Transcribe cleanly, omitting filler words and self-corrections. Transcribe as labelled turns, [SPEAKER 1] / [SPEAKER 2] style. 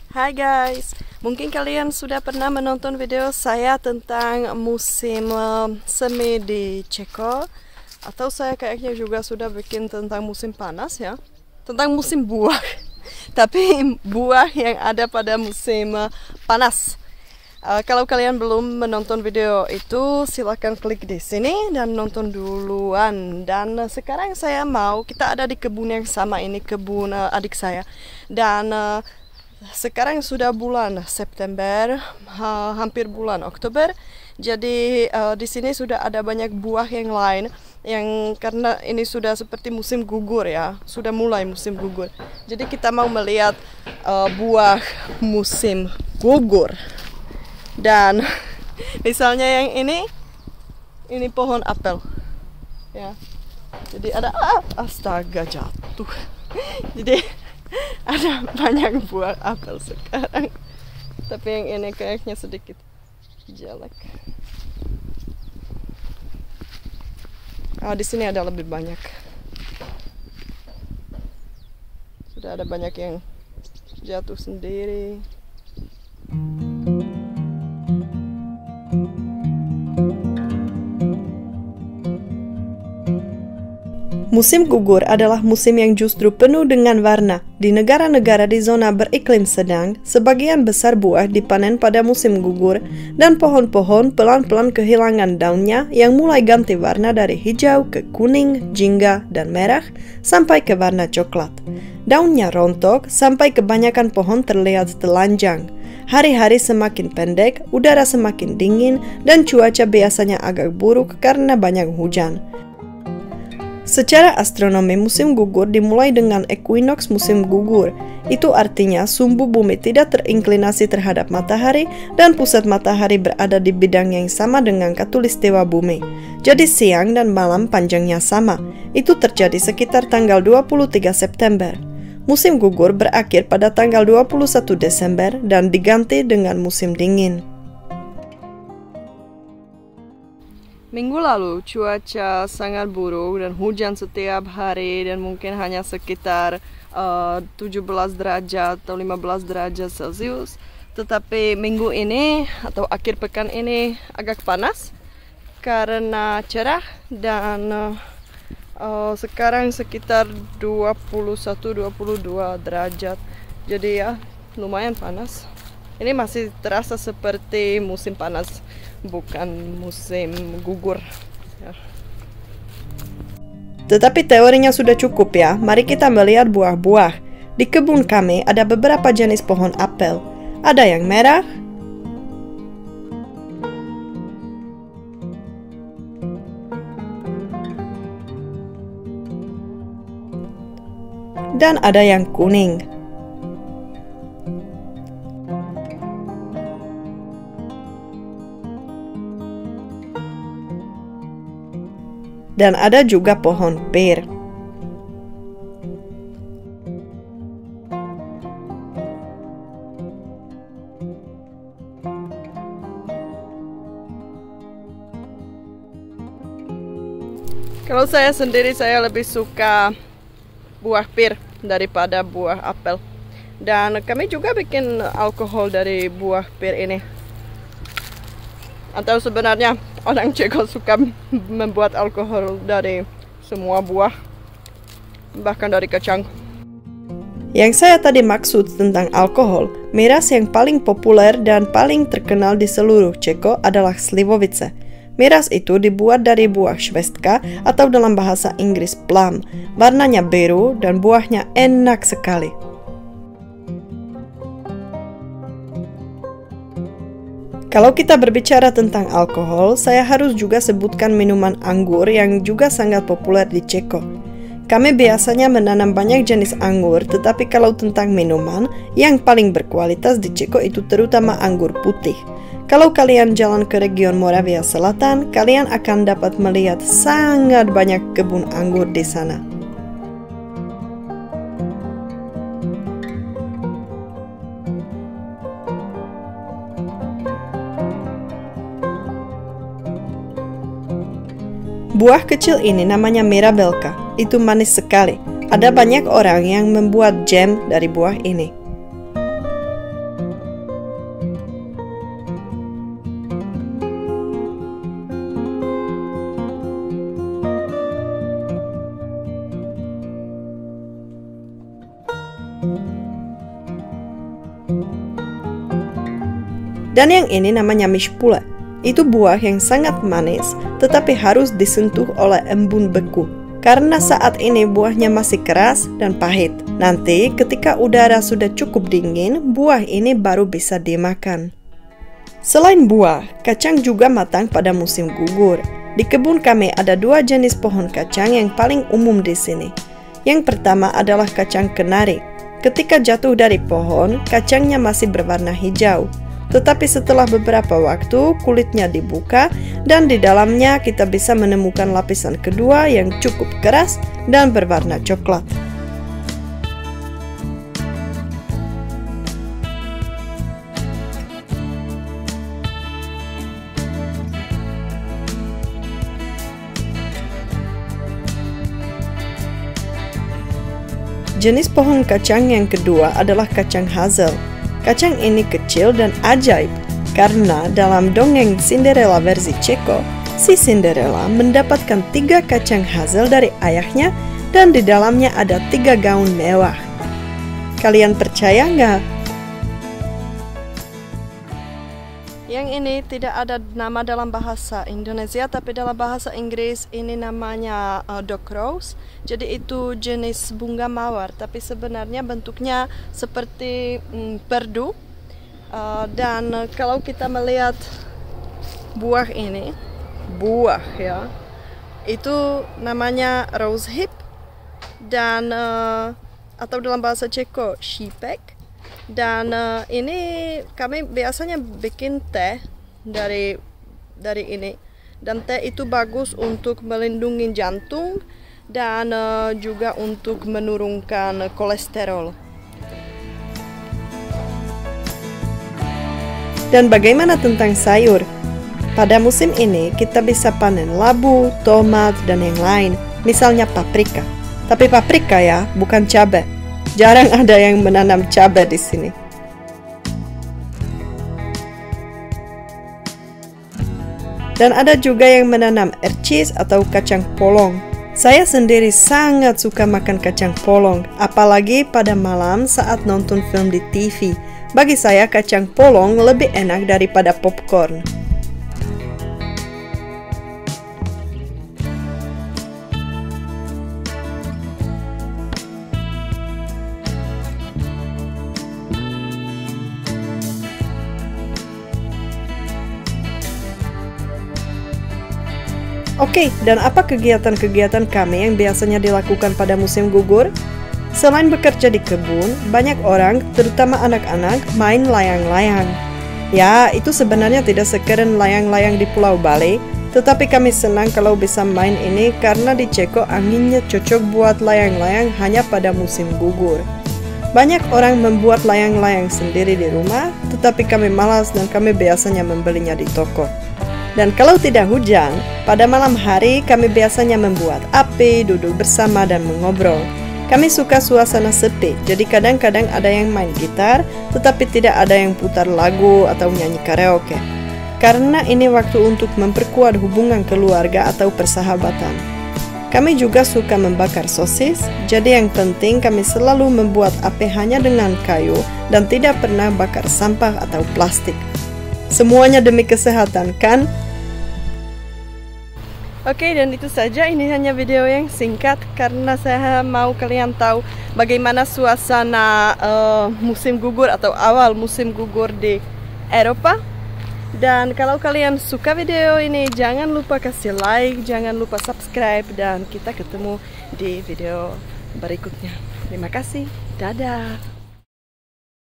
[SPEAKER 1] Hai guys, mungkin kalian sudah pernah menonton video saya tentang musim semi di Ceko. Atau saya kayaknya juga sudah bikin tentang musim panas ya. Tentang musim buah. Tapi buah yang ada pada musim panas. Kalau kalian belum menonton video itu, silahkan klik di sini dan nonton duluan. Dan sekarang kita ada di kebun yang sama, ini kebun adik saya. Dan sekarang sudah bulan September, hampir bulan Oktober. Jadi di sini sudah ada banyak buah yang lain, yang karena ini sudah seperti musim gugur ya, sudah mulai musim gugur. Jadi kita mau melihat buah musim gugur. Dan misalnya yang ini pohon apel ya. Jadi ada astaga, jatuh. Jadi ada banyak buah apel sekarang. Tapi yang ini kayaknya sedikit jelek. Di sini ada lebih banyak. Sudah ada banyak yang jatuh sendiri. Musim gugur adalah musim yang justru penuh dengan warna. Di negara-negara di zona beriklim sedang, sebagian besar buah dipanen pada musim gugur dan pohon-pohon pelan-pelan kehilangan daunnya yang mulai ganti warna dari hijau ke kuning, jingga, dan merah sampai ke warna coklat. Daunnya rontok sampai kebanyakan pohon terlihat telanjang. Hari-hari semakin pendek, udara semakin dingin, dan cuaca biasanya agak buruk karena banyak hujan. Secara astronomi, musim gugur dimulai dengan equinox musim gugur. Itu artinya sumbu bumi tidak terinklinasi terhadap matahari dan pusat matahari berada di bidang yang sama dengan khatulistiwa bumi. Jadi siang dan malam panjangnya sama. Itu terjadi sekitar tanggal 23 September. Musim gugur berakhir pada tanggal 21 Desember dan diganti dengan musim dingin. Minggu lalu cuaca sangat buruk dan hujan setiap hari dan mungkin hanya sekitar 17 derajat atau 15 derajat Celcius. Tetapi minggu ini atau akhir pekan ini agak panas karena cerah dan sekarang sekitar 21-22 derajat. Jadi ya lumayan panas. Ini masih terasa seperti musim panas, bukan musim gugur ya. Tetapi teorinya sudah cukup ya. Mari kita melihat buah-buah. Di kebun kami ada beberapa jenis pohon apel. Ada yang merah, dan ada yang kuning. Dan ada juga pohon pir. Kalau saya sendiri, saya lebih suka buah pir daripada buah apel. Dan kami juga bikin alkohol dari buah pir ini. Atau sebenarnya orang Ceko suka membuat alkohol dari semua buah, bahkan dari kacang. Yang saya tadi maksud tentang alkohol, miras yang paling populer dan paling terkenal di seluruh Ceko adalah slivovice. Miras itu dibuat dari buah švestka atau dalam bahasa Inggris plum. Warnanya biru dan buahnya enak sekali. Kalau kita berbicara tentang alkohol, saya harus juga sebutkan minuman anggur yang juga sangat populer di Ceko. Kami biasanya menanam banyak jenis anggur, tetapi kalau tentang minuman, yang paling berkualitas di Ceko itu terutama anggur putih. Kalau kalian jalan ke region Moravia Selatan, kalian akan dapat melihat sangat banyak kebun anggur di sana. Buah kecil ini namanya mirabelka. Itu manis sekali. Ada banyak orang yang membuat jam dari buah ini. Dan yang ini namanya mishpule. Itu buah yang sangat manis, tetapi harus disentuh oleh embun beku. Karena saat ini buahnya masih keras dan pahit. Nanti ketika udara sudah cukup dingin, buah ini baru bisa dimakan. Selain buah, kacang juga matang pada musim gugur. Di kebun kami ada 2 jenis pohon kacang yang paling umum di sini. Yang pertama adalah kacang kenari. Ketika jatuh dari pohon, kacangnya masih berwarna hijau. Tetapi setelah beberapa waktu, kulitnya dibuka dan di dalamnya kita bisa menemukan lapisan kedua yang cukup keras dan berwarna coklat. Jenis pohon kacang yang kedua adalah kacang hazel. Kacang ini kecil dan ajaib karena dalam dongeng Cinderella versi Ceko, si Cinderella mendapatkan 3 kacang hazel dari ayahnya dan di dalamnya ada 3 gaun mewah. Kalian percaya nggak? Yang ini tidak ada nama dalam bahasa Indonesia, tapi dalam bahasa Inggris ini namanya dog rose. Jadi itu jenis bunga mawar, tapi sebenarnya bentuknya seperti perdu. Dan kalau kita melihat buah ini, buah ya, itu namanya rose hip dan atau dalam bahasa Ceko šípek. Dan ini kami biasanya bikin teh dari ini. Dan teh itu bagus untuk melindungi jantung dan juga untuk menurunkan kolesterol. Dan bagaimana tentang sayur? Pada musim ini kita bisa panen labu, tomat, dan yang lain. Misalnya paprika. Tapi paprika ya, bukan cabai. Jarang ada yang menanam cabai di sini. Dan ada juga yang menanam ercis atau kacang polong. Saya sendiri sangat suka makan kacang polong, apalagi pada malam saat nonton film di TV. Bagi saya kacang polong lebih enak daripada popcorn. Oke, dan apa kegiatan-kegiatan kami yang biasanya dilakukan pada musim gugur? Selain bekerja di kebun, banyak orang, terutama anak-anak, main layang-layang. Ya, itu sebenarnya tidak sekeren layang-layang di Pulau Bali, tetapi kami senang kalau bisa main ini karena di Ceko anginnya cocok buat layang-layang hanya pada musim gugur. Banyak orang membuat layang-layang sendiri di rumah, tetapi kami malas dan kami biasanya membelinya di toko. Dan kalau tidak hujan, pada malam hari kami biasanya membuat api, duduk bersama dan mengobrol. Kami suka suasana sepi, jadi kadang-kadang ada yang main gitar, tetapi tidak ada yang putar lagu atau nyanyi karaoke. Karena ini waktu untuk memperkuat hubungan keluarga atau persahabatan. Kami juga suka membakar sosis, jadi yang penting kami selalu membuat api hanya dengan kayu dan tidak pernah bakar sampah atau plastik. Semuanya demi kesehatan, kan? Oke, dan itu saja. Ini hanya video yang singkat karena saya mau kalian tahu bagaimana suasana musim gugur atau awal musim gugur di Eropa. Dan kalau kalian suka video ini, jangan lupa kasih like, jangan lupa subscribe, dan kita ketemu di video berikutnya. Terima kasih. Dadah.